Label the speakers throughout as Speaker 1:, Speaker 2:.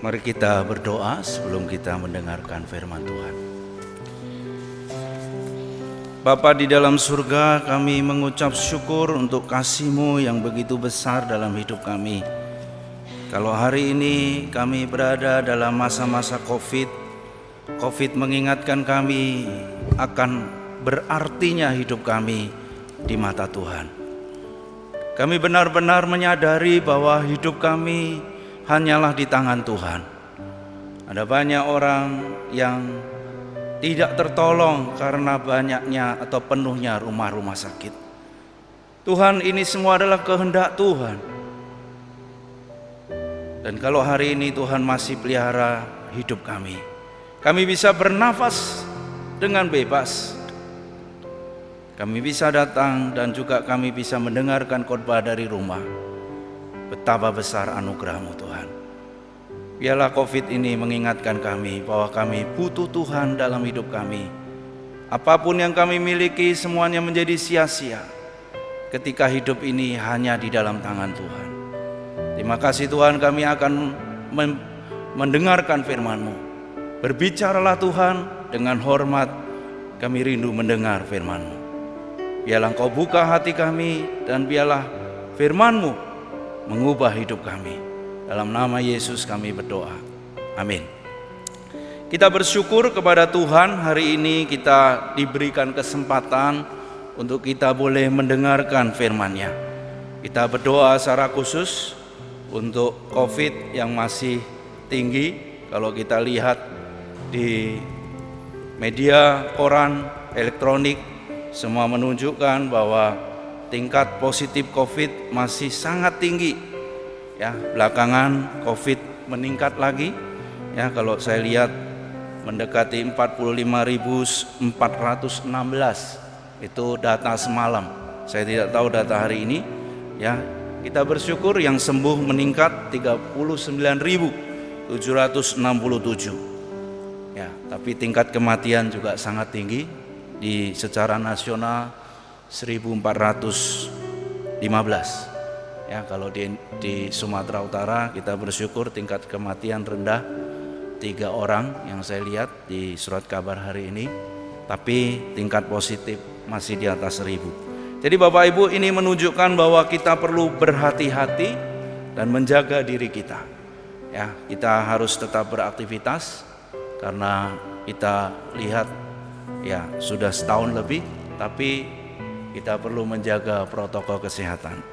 Speaker 1: Mari kita berdoa sebelum kita mendengarkan firman Tuhan. Bapa di dalam surga, kami mengucap syukur untuk kasih-Mu yang begitu besar dalam hidup kami. Kalau hari ini kami berada dalam masa-masa COVID mengingatkan kami akan berartinya hidup kami di mata Tuhan. Kami benar-benar menyadari bahwa hidup kami hanyalah di tangan Tuhan. Ada banyak orang yang tidak tertolong karena banyaknya atau penuhnya rumah-rumah sakit. Tuhan, ini semua adalah kehendak Tuhan. Dan kalau hari ini Tuhan masih pelihara hidup kami bisa bernafas dengan bebas. Kami bisa datang dan juga kami bisa mendengarkan khotbah dari rumah. Betapa besar anugerah-Mu Tuhan. Biarlah COVID ini mengingatkan kami bahwa kami butuh Tuhan dalam hidup kami. Apapun yang kami miliki semuanya menjadi sia-sia ketika hidup ini hanya di dalam tangan Tuhan. Terima kasih Tuhan, kami akan mendengarkan firman-Mu. Berbicaralah Tuhan dengan hormat, kami rindu mendengar firman-Mu. Biarlah Engkau buka hati kami dan biarlah firman-Mu mengubah hidup kami. Dalam nama Yesus kami berdoa. Amin. Kita bersyukur kepada Tuhan, hari ini kita diberikan kesempatan untuk kita boleh mendengarkan firman-Nya. Kita berdoa secara khusus untuk COVID yang masih tinggi. Kalau kita lihat di media koran, elektronik, semua menunjukkan bahwa tingkat positif COVID masih sangat tinggi. Ya, belakangan COVID meningkat lagi. Ya, kalau saya lihat mendekati 45.416. Itu data semalam. Saya tidak tahu data hari ini. Ya, kita bersyukur yang sembuh meningkat 39.767. Ya, tapi tingkat kematian juga sangat tinggi di secara nasional 1415. Ya, kalau di Sumatera Utara kita bersyukur tingkat kematian rendah 3 orang yang saya lihat di surat kabar hari ini, tapi tingkat positif masih di atas 1000. Jadi Bapak Ibu, ini menunjukkan bahwa kita perlu berhati-hati dan menjaga diri kita. Ya, kita harus tetap beraktivitas karena kita lihat ya sudah setahun lebih, tapi kita perlu menjaga protokol kesehatan.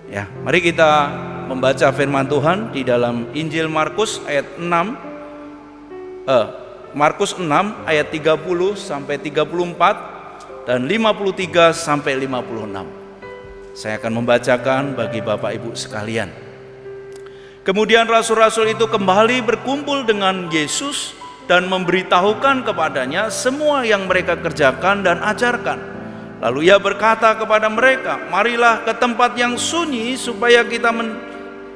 Speaker 1: Ya, mari kita membaca firman Tuhan di dalam Injil Markus ayat 6 ayat 30 sampai 34 dan 53 sampai 56. Saya akan membacakan bagi Bapak Ibu sekalian. Kemudian rasul-rasul itu kembali berkumpul dengan Yesus dan memberitahukan kepadanya semua yang mereka kerjakan dan ajarkan. Lalu ia berkata kepada mereka, marilah ke tempat yang sunyi supaya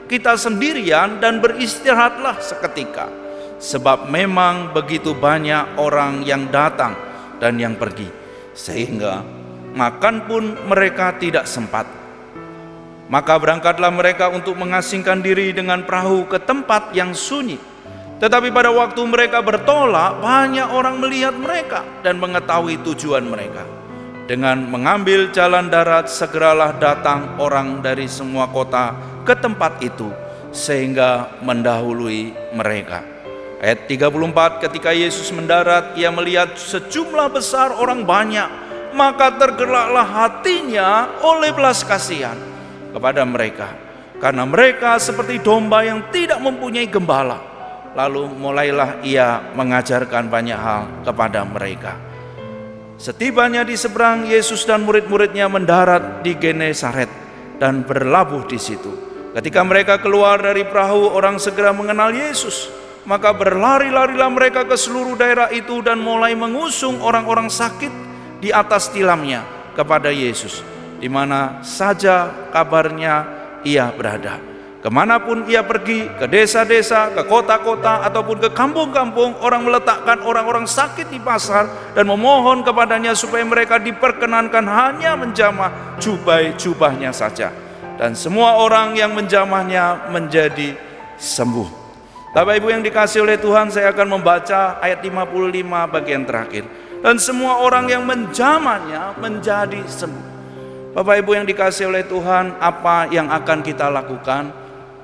Speaker 1: kita sendirian dan beristirahatlah seketika. Sebab memang begitu banyak orang yang datang dan yang pergi, sehingga makan pun mereka tidak sempat. Maka berangkatlah mereka untuk mengasingkan diri dengan perahu ke tempat yang sunyi. Tetapi pada waktu mereka bertolak, banyak orang melihat mereka dan mengetahui tujuan mereka. Dengan mengambil jalan darat, segeralah datang orang dari semua kota ke tempat itu, sehingga mendahului mereka. Ayat 34, ketika Yesus mendarat, ia melihat sejumlah besar orang banyak, maka tergeraklah hatinya oleh belas kasihan kepada mereka, karena mereka seperti domba yang tidak mempunyai gembala. Lalu mulailah ia mengajarkan banyak hal kepada mereka. Setibanya di seberang, Yesus dan murid-muridnya mendarat di Genesaret dan berlabuh di situ. Ketika mereka keluar dari perahu, orang segera mengenal Yesus. Maka berlari-larilah mereka ke seluruh daerah itu dan mulai mengusung orang-orang sakit di atas tilamnya kepada Yesus, di mana saja kabarnya ia berada. Kemanapun ia pergi, ke desa-desa, ke kota-kota, ataupun ke kampung-kampung, orang meletakkan orang-orang sakit di pasar dan memohon kepadanya supaya mereka diperkenankan hanya menjamah jubahnya saja. Dan semua orang yang menjamahnya menjadi sembuh. Bapak Ibu yang dikasih oleh Tuhan, saya akan membaca ayat 55 bagian terakhir. Dan semua orang yang menjamahnya menjadi sembuh. Bapak Ibu yang dikasih oleh Tuhan, apa yang akan kita lakukan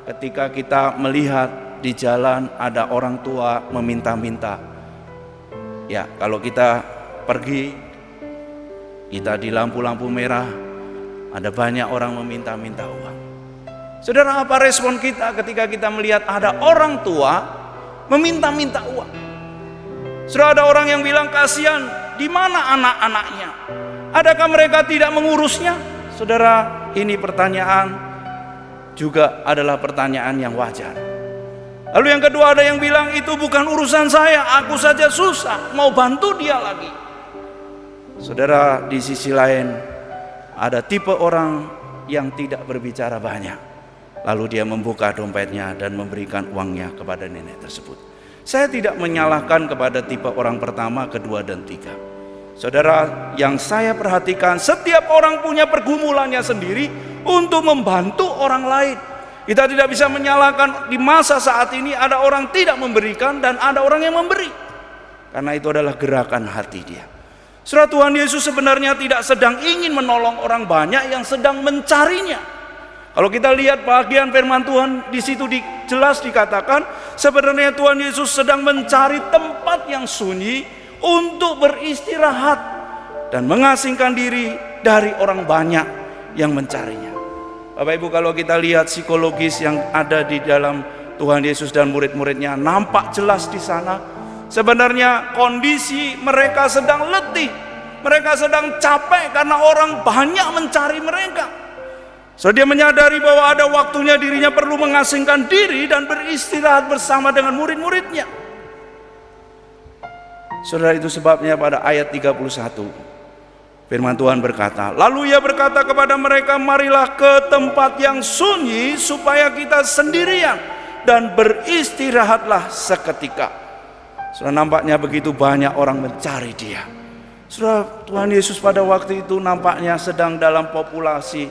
Speaker 1: ketika kita melihat di jalan ada orang tua meminta-minta? Ya, kalau kita pergi, kita di lampu-lampu merah, ada banyak orang meminta-minta uang. Saudara, apa respon kita ketika kita melihat ada orang tua meminta-minta uang? Sudah ada orang yang bilang, kasihan, di mana anak-anaknya? Adakah mereka tidak mengurusnya? Saudara, ini pertanyaan juga adalah pertanyaan yang wajar. Lalu yang kedua, ada yang bilang, itu bukan urusan saya, aku saja susah, mau bantu dia lagi. Saudara, di sisi lain ada tipe orang yang tidak berbicara banyak, lalu dia membuka dompetnya dan memberikan uangnya kepada nenek tersebut. Saya tidak menyalahkan kepada tipe orang pertama, kedua, dan tiga. Saudara, yang saya perhatikan, setiap orang punya pergumulannya sendiri untuk membantu orang lain. Kita tidak bisa menyalahkan di masa saat ini ada orang tidak memberikan dan ada orang yang memberi, karena itu adalah gerakan hati dia. Saudara, Tuhan Yesus sebenarnya tidak sedang ingin menolong orang banyak yang sedang mencarinya. Kalau kita lihat bagian firman Tuhan, di situ jelas dikatakan sebenarnya Tuhan Yesus sedang mencari tempat yang sunyi untuk beristirahat dan mengasingkan diri dari orang banyak yang mencarinya. Bapak Ibu, kalau kita lihat psikologis yang ada di dalam Tuhan Yesus dan murid-muridnya, nampak jelas di sana. Sebenarnya kondisi mereka sedang letih, mereka sedang capek karena orang banyak mencari mereka. So, dia menyadari bahwa ada waktunya dirinya perlu mengasingkan diri dan beristirahat bersama dengan murid-muridnya. Saudara, itu sebabnya pada ayat 31 firman Tuhan berkata, lalu ia berkata kepada mereka, marilah ke tempat yang sunyi supaya kita sendirian dan beristirahatlah seketika. Saudara, nampaknya begitu banyak orang mencari dia. Saudara, Tuhan Yesus pada waktu itu nampaknya sedang dalam populasi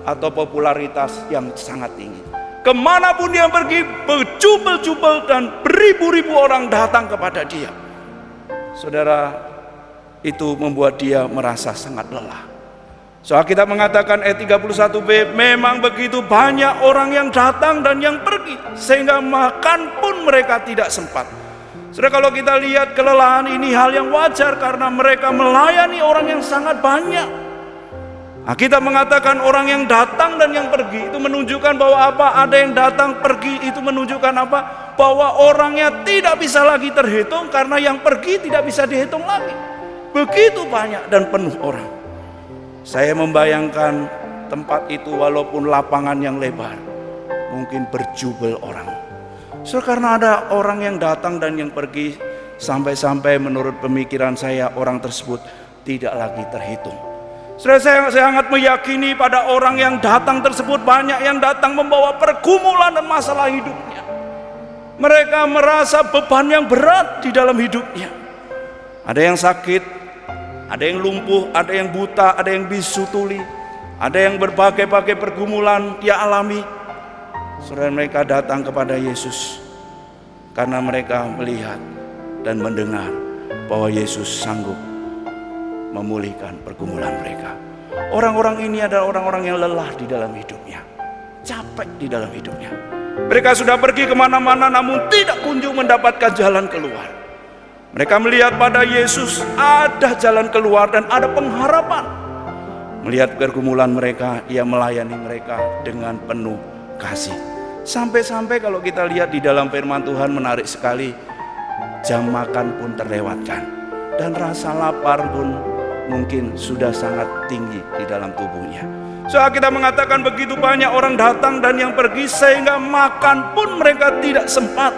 Speaker 1: atau popularitas yang sangat tinggi. Kemanapun dia pergi, berjubel-jubel dan beribu-ribu orang datang kepada dia. Saudara, itu membuat dia merasa sangat lelah. Soal kita mengatakan ayat 31b, memang begitu banyak orang yang datang dan yang pergi, sehingga makan pun mereka tidak sempat. Saudara, kalau kita lihat kelelahan ini hal yang wajar karena mereka melayani orang yang sangat banyak. Nah, kita mengatakan orang yang datang dan yang pergi itu menunjukkan bahwa apa? Ada yang datang pergi itu menunjukkan apa? Bahwa orangnya tidak bisa lagi terhitung karena yang pergi tidak bisa dihitung lagi. Begitu banyak dan penuh orang. Saya membayangkan tempat itu walaupun lapangan yang lebar, mungkin berjubel orang. So, karena ada orang yang datang dan yang pergi, sampai-sampai menurut pemikiran saya orang tersebut tidak lagi terhitung. Saya sangat meyakini pada orang yang datang tersebut banyak yang datang membawa pergumulan dan masalah hidupnya. Mereka merasa beban yang berat di dalam hidupnya. Ada yang sakit, ada yang lumpuh, ada yang buta, ada yang bisu tuli, ada yang berbagai-bagai pergumulan dia alami. Saudara, mereka datang kepada Yesus karena mereka melihat dan mendengar bahwa Yesus sanggup memulihkan pergumulan mereka. Orang-orang ini adalah orang-orang yang lelah di dalam hidupnya, capek di dalam hidupnya. Mereka sudah pergi kemana-mana namun tidak kunjung mendapatkan jalan keluar. Mereka melihat pada Yesus ada jalan keluar dan ada pengharapan. Melihat pergumulan mereka, ia melayani mereka dengan penuh kasih. Sampai-sampai kalau kita lihat di dalam firman Tuhan menarik sekali, jam makan pun terlewatkan dan rasa lapar pun mungkin sudah sangat tinggi di dalam tubuhnya. Soal kita mengatakan begitu banyak orang datang dan yang pergi sehingga makan pun mereka tidak sempat.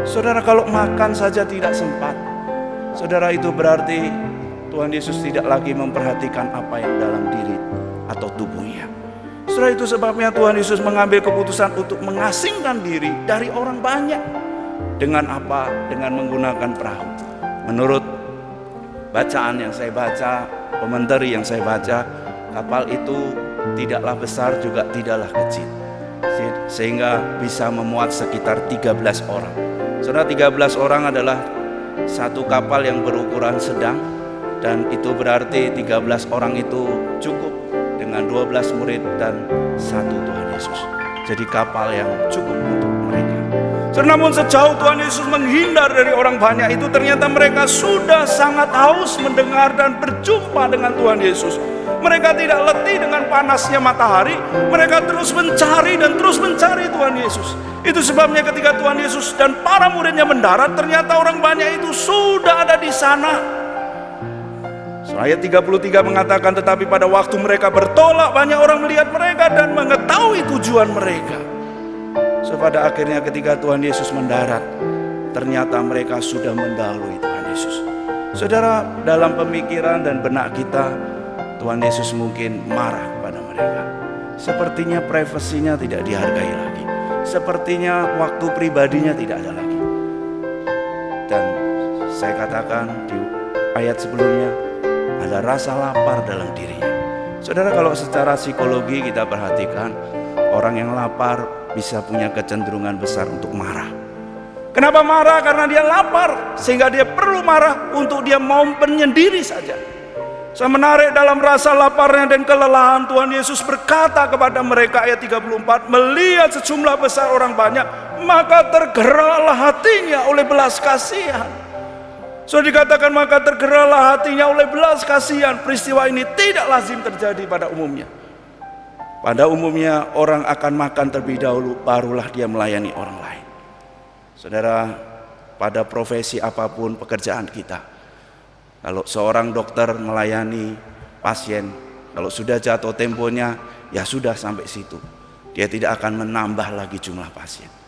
Speaker 1: Saudara, kalau makan saja tidak sempat, saudara, itu berarti Tuhan Yesus tidak lagi memperhatikan apa yang dalam diri atau tubuhnya. Saudara, itu sebabnya Tuhan Yesus mengambil keputusan untuk mengasingkan diri dari orang banyak. Dengan apa? Dengan menggunakan perahu. Menurut bacaan yang saya baca, komentari yang saya baca, kapal itu tidaklah besar juga tidaklah kecil. sehingga bisa memuat sekitar 13 orang. Saudara, 13 orang adalah satu kapal yang berukuran sedang, dan itu berarti 13 orang itu cukup dengan 12 murid dan satu Tuhan Yesus. Jadi kapal yang cukup untuk mereka. Namun sejauh Tuhan Yesus menghindar dari orang banyak itu, ternyata mereka sudah sangat haus mendengar dan berjumpa dengan Tuhan Yesus. Mereka tidak letih dengan panasnya matahari. Mereka terus mencari dan terus mencari Tuhan Yesus. Itu sebabnya ketika Tuhan Yesus dan para muridnya mendarat, ternyata orang banyak itu sudah ada di sana. Ayat 33 mengatakan, tetapi pada waktu mereka bertolak, banyak orang melihat mereka dan mengetahui tujuan mereka. Pada akhirnya ketika Tuhan Yesus mendarat, ternyata mereka sudah mendahului Tuhan Yesus. Saudara, dalam pemikiran dan benak kita, Tuhan Yesus mungkin marah kepada mereka. Sepertinya privasinya tidak dihargai lagi. Sepertinya waktu pribadinya tidak ada lagi. Dan saya katakan di ayat sebelumnya, ada rasa lapar dalam dirinya. Saudara, kalau secara psikologi kita perhatikan, orang yang lapar bisa punya kecenderungan besar untuk marah. Kenapa marah? Karena dia lapar, sehingga dia perlu marah untuk dia mau menyendiri saja. Saya menarik dalam rasa laparnya dan kelelahan, Tuhan Yesus berkata kepada mereka, ayat 34, melihat sejumlah besar orang banyak, maka tergeraklah hatinya oleh belas kasihan. Dikatakan maka tergeraklah hatinya oleh belas kasihan. Peristiwa ini tidak lazim terjadi pada umumnya. Pada umumnya orang akan makan terlebih dahulu, barulah dia melayani orang lain. Saudara, pada profesi apapun pekerjaan kita, kalau seorang dokter melayani pasien, kalau sudah jatuh temponya, ya sudah sampai situ. Dia tidak akan menambah lagi jumlah pasien.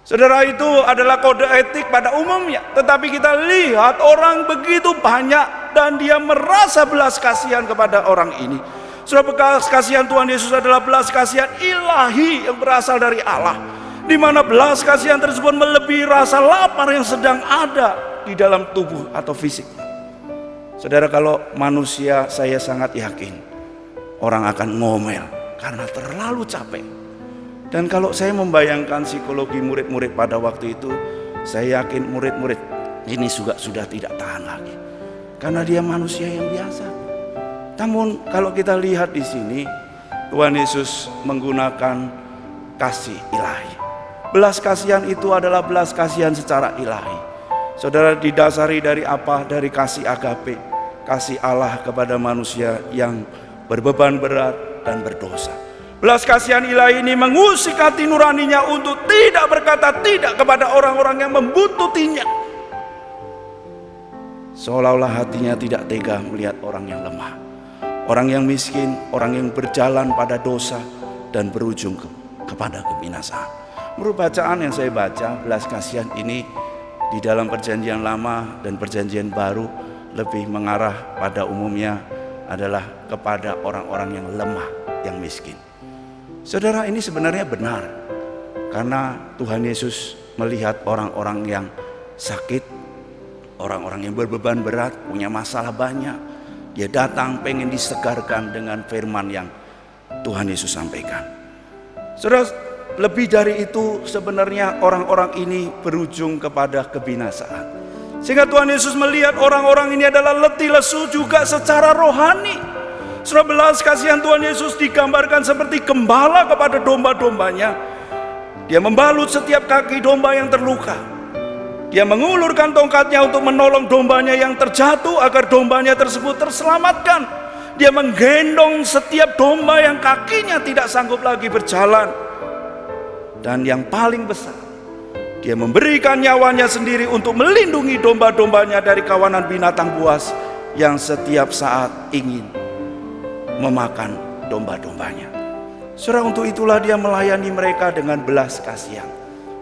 Speaker 1: Saudara, itu adalah kode etik pada umumnya. Tetapi kita lihat orang begitu banyak dan dia merasa belas kasihan kepada orang ini. Saudara, belas kasihan Tuhan Yesus adalah belas kasihan ilahi yang berasal dari Allah, di mana belas kasihan tersebut melebihi rasa lapar yang sedang ada di dalam tubuh atau fisik. Saudara, kalau manusia, saya sangat yakin orang akan ngomel karena terlalu capek. Dan kalau saya membayangkan psikologi murid-murid pada waktu itu, saya yakin murid-murid ini juga sudah tidak tahan lagi, karena dia manusia yang biasa. Namun kalau kita lihat di sini, Tuhan Yesus menggunakan kasih ilahi. Belas kasihan itu adalah belas kasihan secara ilahi. Saudara, didasari dari apa? Dari kasih agape, kasih Allah kepada manusia yang berbeban berat dan berdosa. Belas kasihan ilahi ini mengusik hati nuraninya untuk tidak berkata tidak kepada orang-orang yang membuntutinya. Seolah-olah hatinya tidak tega melihat orang yang lemah, orang yang miskin, orang yang berjalan pada dosa dan berujung kepada kebinasaan. Menurut bacaan yang saya baca, belas kasihan ini di dalam perjanjian lama dan perjanjian baru lebih mengarah pada umumnya adalah kepada orang-orang yang lemah, yang miskin. Saudara, ini sebenarnya benar, karena Tuhan Yesus melihat orang-orang yang sakit, orang-orang yang berbeban berat, punya masalah banyak. Dia datang pengen disegarkan dengan firman yang Tuhan Yesus sampaikan. Saudara, lebih dari itu sebenarnya orang-orang ini berujung kepada kebinasaan. Sehingga Tuhan Yesus melihat orang-orang ini adalah letih lesu juga secara rohani. Saudara, belas kasihan Tuhan Yesus digambarkan seperti gembala kepada domba-dombanya. Dia membalut setiap kaki domba yang terluka. Dia mengulurkan tongkatnya untuk menolong dombanya yang terjatuh agar dombanya tersebut terselamatkan. Dia menggendong setiap domba yang kakinya tidak sanggup lagi berjalan. Dan yang paling besar, dia memberikan nyawanya sendiri untuk melindungi domba-dombanya dari kawanan binatang buas yang setiap saat ingin memakan domba-dombanya. Saudara, untuk itulah dia melayani mereka dengan belas kasihan.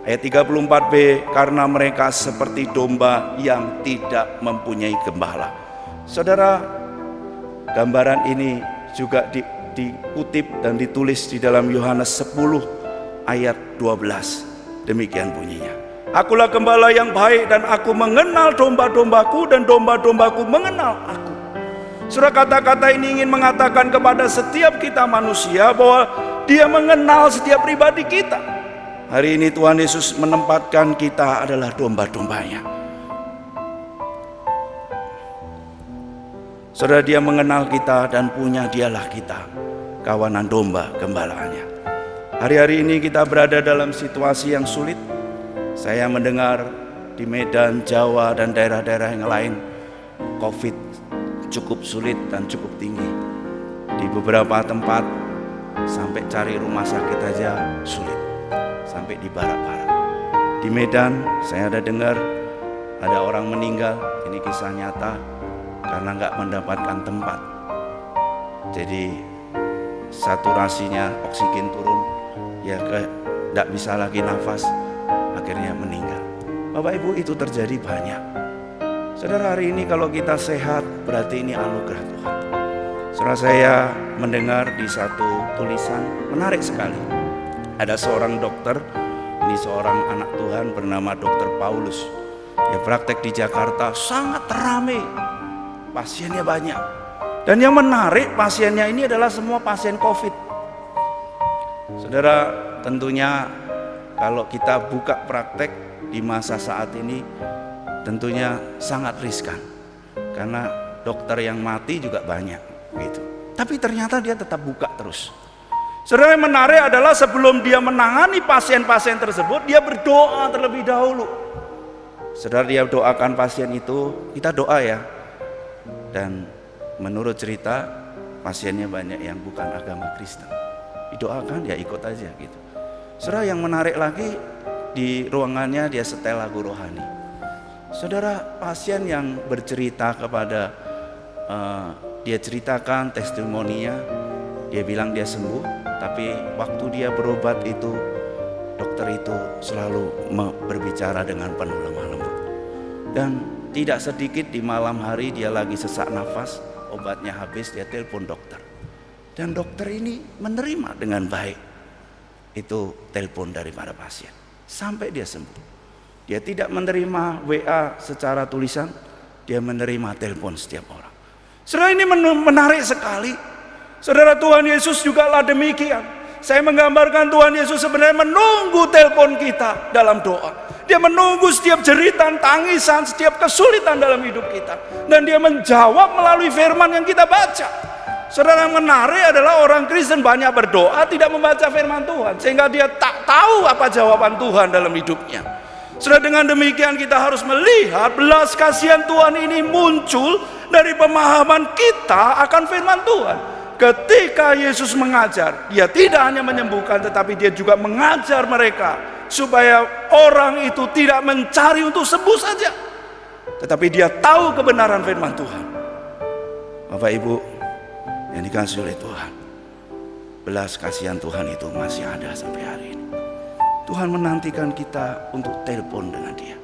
Speaker 1: Ayat 34b, karena mereka seperti domba yang tidak mempunyai gembala. Saudara, gambaran ini juga dikutip dan ditulis di dalam Yohanes 10 ayat 12. Demikian bunyinya. Akulah gembala yang baik dan aku mengenal domba-dombaku dan domba-dombaku mengenal aku. Saudara, kata-kata ini ingin mengatakan kepada setiap kita manusia bahwa Dia mengenal setiap pribadi kita. Hari ini Tuhan Yesus menempatkan kita adalah domba-dombanya. Saudara, Dia mengenal kita dan punya Dialah kita, kawanan domba gembalaannya. Hari-hari ini kita berada dalam situasi yang sulit. Saya mendengar di Medan, Jawa, dan daerah-daerah yang lain, COVID cukup sulit dan cukup tinggi. Di beberapa tempat sampai cari rumah sakit aja sulit, sampai di barat-barat. Di Medan saya ada dengar ada orang meninggal, ini kisah nyata, karena nggak mendapatkan tempat. Jadi saturasinya oksigen turun, ya nggak bisa lagi nafas, akhirnya meninggal. Bapak Ibu, itu terjadi banyak. Saudara, hari ini kalau kita sehat berarti ini anugerah Tuhan. Saudara, saya mendengar di satu tulisan menarik sekali. Ada seorang dokter, ini seorang anak Tuhan bernama Dr. Paulus. Dia praktek di Jakarta, sangat ramai, pasiennya banyak. Dan yang menarik, pasiennya ini adalah semua pasien COVID. Saudara, tentunya kalau kita buka praktek di masa saat ini, tentunya sangat riskan, karena dokter yang mati juga banyak gitu. Tapi ternyata dia tetap buka terus. Saudara, yang menarik adalah sebelum dia menangani pasien-pasien tersebut, dia berdoa terlebih dahulu. Saudara, dia doakan pasien itu, kita doa ya. Dan menurut cerita, pasiennya banyak yang bukan agama Kristen. Didoakan, ya ikut aja gitu. Saudara, yang menarik lagi, di ruangannya dia setel lagu rohani. Saudara, pasien yang bercerita kepada dia ceritakan testimoninya, dia bilang dia sembuh, tapi waktu dia berobat itu, dokter itu selalu berbicara dengan penuh lemah lembut. Dan tidak sedikit di malam hari dia lagi sesak nafas, obatnya habis, dia telepon dokter. Dan dokter ini menerima dengan baik itu telepon daripada pasien sampai dia sembuh. Dia tidak menerima WA secara tulisan, dia menerima telepon setiap orang. Saudara, ini menarik sekali. Saudara, Tuhan Yesus juga lah demikian. Saya menggambarkan Tuhan Yesus sebenarnya menunggu telepon kita dalam doa. Dia menunggu setiap jeritan, tangisan, setiap kesulitan dalam hidup kita. Dan dia menjawab melalui firman yang kita baca. Saudara, yang menarik adalah orang Kristen banyak berdoa tidak membaca firman Tuhan, sehingga dia tak tahu apa jawaban Tuhan dalam hidupnya. Saudara, dengan demikian kita harus melihat belas kasihan Tuhan ini muncul dari pemahaman kita akan firman Tuhan. Ketika Yesus mengajar, dia tidak hanya menyembuhkan, tetapi dia juga mengajar mereka supaya orang itu tidak mencari untuk sembuh saja, tetapi dia tahu kebenaran firman Tuhan. Bapak Ibu yang dikasihi oleh Tuhan, belas kasihan Tuhan itu masih ada sampai hari ini. Tuhan menantikan kita untuk telepon dengan dia.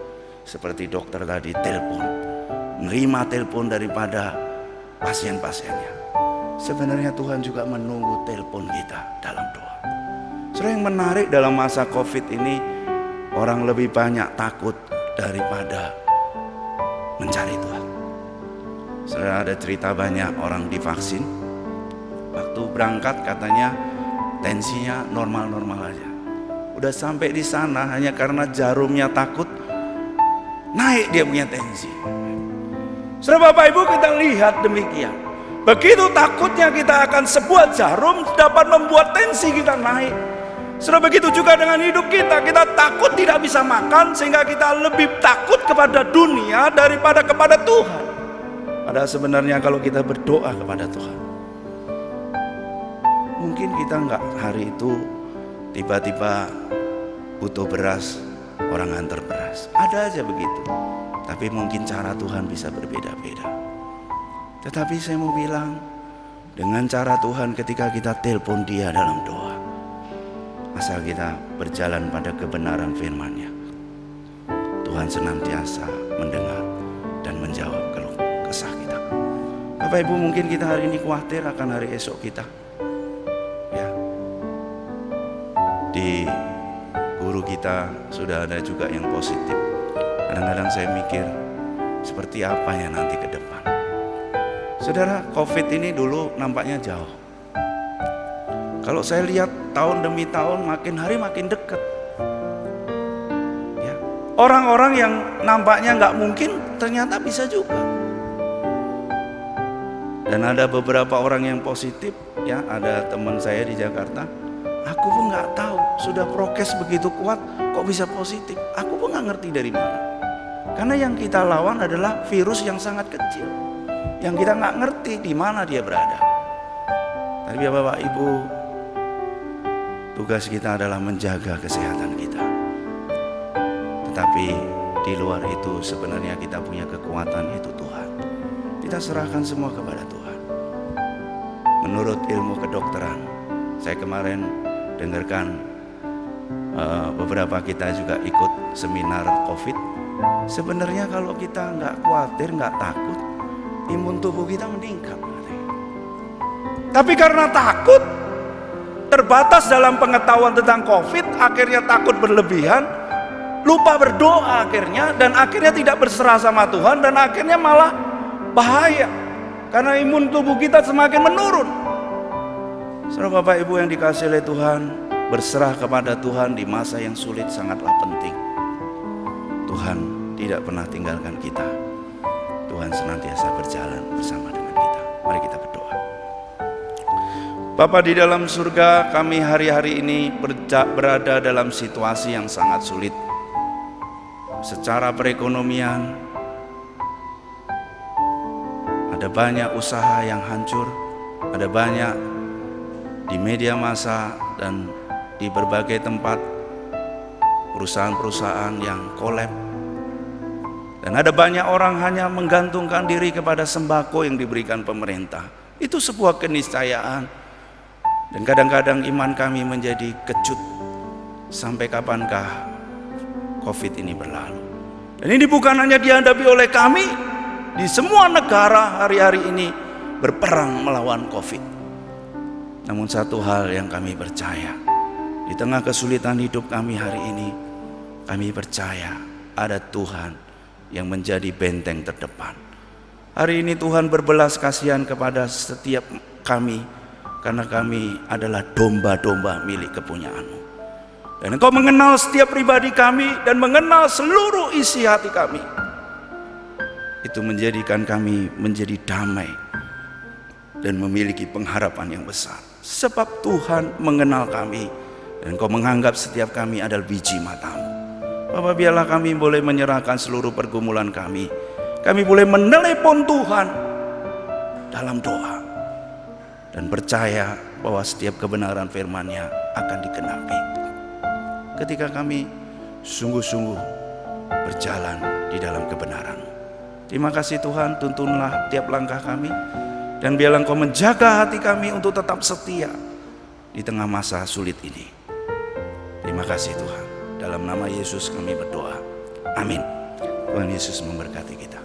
Speaker 1: Seperti dokter tadi telepon, menerima telepon daripada pasien-pasiennya. Sebenarnya Tuhan juga menunggu telepon kita dalam doa. Saudara, yang menarik dalam masa COVID ini, orang lebih banyak takut daripada mencari Tuhan. Saudara, ada cerita banyak orang divaksin, waktu berangkat katanya tensinya normal-normal aja. Udah sampai di sana hanya karena jarumnya takut, naik dia punya tensi. Saudara, Bapak Ibu, kita lihat demikian. Begitu takutnya kita akan sebuah jarum dapat membuat tensi kita naik. Saudara, begitu juga dengan hidup kita. Kita takut tidak bisa makan, sehingga kita lebih takut kepada dunia daripada kepada Tuhan. Padahal sebenarnya kalau kita berdoa kepada Tuhan, mungkin kita nggak hari itu tiba-tiba butuh beras, orang antar beras. Ada aja begitu. Tapi mungkin cara Tuhan bisa berbeda-beda. Tetapi saya mau bilang, dengan cara Tuhan ketika kita telepon dia dalam doa, asal kita berjalan pada kebenaran firman-Nya, Tuhan senantiasa mendengar dan menjawab keluh kesah kita. Bapak Ibu, mungkin kita hari ini khawatir akan hari esok kita. Ya, di guru kita sudah ada juga yang positif. Kadang-kadang saya mikir, seperti apa ya nanti ke depan. Saudara, COVID ini dulu nampaknya jauh. Kalau saya lihat tahun demi tahun makin hari makin dekat. Ya. Orang-orang yang nampaknya nggak mungkin ternyata bisa juga. Dan ada beberapa orang yang positif, ya, ada teman saya di Jakarta. Aku pun nggak tahu, sudah prokes begitu kuat, kok bisa positif? Aku pun nggak ngerti dari mana. Karena yang kita lawan adalah virus yang sangat kecil, yang kita nggak ngerti di mana dia berada. Tapi ya Bapak Ibu, tugas kita adalah menjaga kesehatan kita. Tetapi di luar itu sebenarnya kita punya kekuatan, yaitu Tuhan. Kita serahkan semua kepada Tuhan. Menurut ilmu kedokteran, saya kemarin dengarkan beberapa kita juga ikut seminar COVID. Sebenarnya kalau kita nggak khawatir, nggak takut, imun tubuh kita meningkat. Tapi karena takut, terbatas dalam pengetahuan tentang COVID, akhirnya takut berlebihan, lupa berdoa akhirnya, dan akhirnya tidak berserah sama Tuhan, dan akhirnya malah bahaya karena imun tubuh kita semakin menurun. Saudara Bapak Ibu yang dikasihi oleh Tuhan, berserah kepada Tuhan di masa yang sulit sangatlah penting. Tuhan tidak pernah tinggalkan kita. Tuhan senantiasa berjalan bersama dengan kita. Mari kita berdoa. Bapa di dalam surga, kami hari-hari ini berada dalam situasi yang sangat sulit. Secara perekonomian, ada banyak usaha yang hancur, ada banyak di media massa dan di berbagai tempat perusahaan-perusahaan yang kolab. Dan ada banyak orang hanya menggantungkan diri kepada sembako yang diberikan pemerintah. Itu sebuah keniscayaan. Dan kadang-kadang iman kami menjadi kecut. Sampai kapankah COVID ini berlalu? Dan ini bukan hanya dihadapi oleh kami, di semua negara hari-hari ini berperang melawan COVID. Namun satu hal yang kami percaya, di tengah kesulitan hidup kami hari ini, kami percaya ada Tuhan yang menjadi benteng terdepan. Hari ini Tuhan berbelas kasihan kepada setiap kami, karena kami adalah domba-domba milik kepunyaan-Mu. Dan Engkau mengenal setiap pribadi kami dan mengenal seluruh isi hati kami. Itu menjadikan kami menjadi damai dan memiliki pengharapan yang besar. Sebab Tuhan mengenal kami dan Engkau menganggap setiap kami adalah biji mata-Mu. Bapak, biarlah kami boleh menyerahkan seluruh pergumulan kami. Kami boleh menelepon Tuhan dalam doa dan percaya bahwa setiap kebenaran firman-Nya akan digenapi ketika kami sungguh-sungguh berjalan di dalam kebenaran. Terima kasih Tuhan, tuntunlah tiap langkah kami, dan biarlah Engkau menjaga hati kami untuk tetap setia di tengah masa sulit ini. Terima kasih Tuhan. Dalam nama Yesus kami berdoa. Amin. Tuhan Yesus memberkati kita.